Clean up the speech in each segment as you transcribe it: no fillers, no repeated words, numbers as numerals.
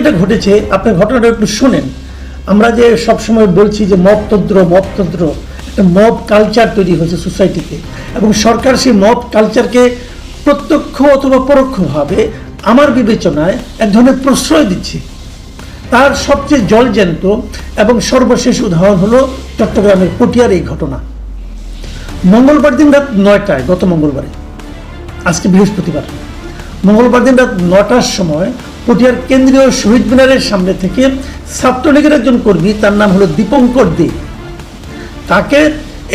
যেটা ঘটেছে আপনি ঘটনাটা একটু শুনেন। আমরা যে সবসময় বলছি যে মবতন্ত্র একটা মব কালচার তৈরি হয়েছে সোসাইটিতে, এবং সরকার সেই মব কালচারকে প্রত্যক্ষ অথবা পরোক্ষভাবে আমার বিবেচনায় এক ধরনের প্রশ্রয় দিচ্ছে। তার সবচেয়ে জলজ্যান্ত এবং সর্বশেষ উদাহরণ হলো চট্টগ্রামের পটিয়ার এই ঘটনা। মঙ্গলবার দিন রাত 9টায়, গত মঙ্গলবারে, আজকে বৃহস্পতিবার, মঙ্গলবার দিন রাত 9টার সময় পটিয়ার কেন্দ্রীয় শহীদ মিনারের সামনে থেকে ছাত্রলীগের একজন কর্মী, তার নাম হলো দীপঙ্কর দে, তাকে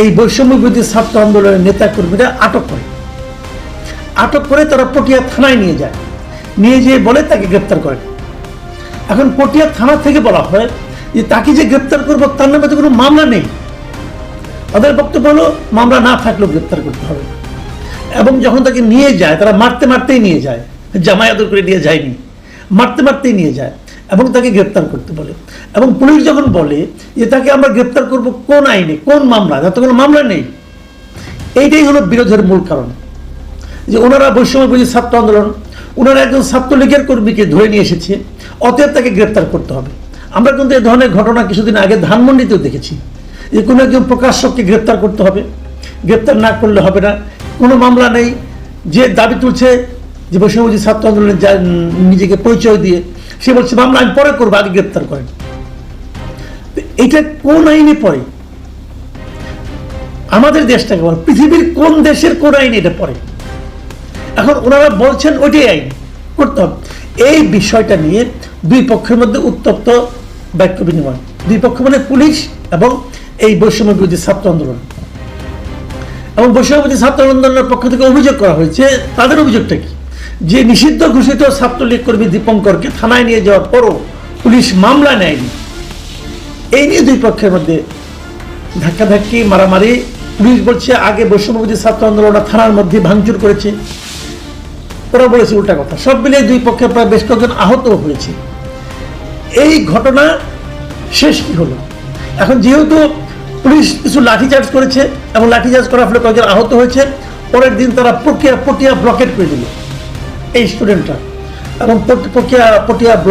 এই বৈষম্য বিরোধী ছাত্র আন্দোলনের নেতা কর্মীরা আটক করে তারা পটিয়া থানায় নিয়ে যায়। নিয়ে যেয়ে বলে তাকে গ্রেপ্তার করে। এখন পটিয়া থানা থেকে বলা হয় যে তাকে যে গ্রেপ্তার করবো তার নামে তো কোনো মামলা নেই। তাদের বক্তব্য হলো মামলা না থাকলেও গ্রেপ্তার করতে হবে। এবং যখন তাকে নিয়ে যায়, তারা মারতেই নিয়ে যায়, জামাই আদর করে নিয়ে যায়নি, মারতেই নিয়ে যায় এবং তাকে গ্রেপ্তার করতে বলে। এবং পুলিশ যখন বলে যে তাকে আমরা গ্রেপ্তার করব কোন আইনে, কোন মামলা, যাতে কোনো মামলা নেই, এইটাই হলো বিরোধের মূল কারণ। যে ওনারা বৈষম্য বিরোধী ছাত্র আন্দোলন, ওনারা একজন ছাত্রলীগের কর্মীকে ধরে নিয়ে এসেছে, অতএব তাকে গ্রেপ্তার করতে হবে। আমরা কিন্তু এই ধরনের ঘটনা কিছুদিন আগে ধানমন্ডিতেও দেখেছি, যে কোনো একজন প্রকাশ্যককে গ্রেপ্তার করতে হবে, গ্রেপ্তার না করলে হবে না, কোনো মামলা নেই, যে দাবি তুলছে যে বৈষম্য বিরোধী ছাত্র আন্দোলনের নিজেকে পরিচয় দিয়ে, সে বলছে মামলা আমি পরে করবো, আগে গ্রেপ্তার করেন। এটা কোন আইনে পড়ে? আমাদের দেশটাকে বল, পৃথিবীর কোন দেশের কোন আইনে এটা পড়ে? এখন ওনারা বলছেন ওইটাই আইন করতে হবে। এই বিষয়টা নিয়ে দুই পক্ষের মধ্যে উত্তপ্ত বাক্য বিনিময়, দুই পক্ষ মানে পুলিশ এবং এই বৈষম্য বিরোধী ছাত্র আন্দোলন। এবং বৈষম্য বিরোধী ছাত্র আন্দোলনের পক্ষ থেকে অভিযোগ করা হয়েছে, তাদের অভিযোগটা কি, যে নিষিদ্ধ ঘোষিত ছাত্রলীগ কর্মী দীপঙ্করকে থানায় নিয়ে যাওয়ার পরও পুলিশ মামলা নেয়নি। এই নিয়ে দুই পক্ষের মধ্যে ধাক্কাধাক্কি, মারামারি। পুলিশ বলছে আগে বৈষম্য বিরোধী ছাত্র আন্দোলনটা থানার মধ্যে ভাঙচুর করেছে, ওরা বলেছে উল্টা কথা। সব মিলিয়ে দুই পক্ষে প্রায় বেশ কয়েকজন আহত হয়েছে। এই ঘটনা শেষ কি হলো? এখন যেহেতু পুলিশ কিছু লাঠিচার্জ করেছে এবং লাঠিচার্জ করার ফলে কয়েকজন আহত হয়েছে, পরের দিন তারা পটিয়া ব্লকেট করে দিল এই স্টুডেন্টরা, এবং পটিয়া ব্লক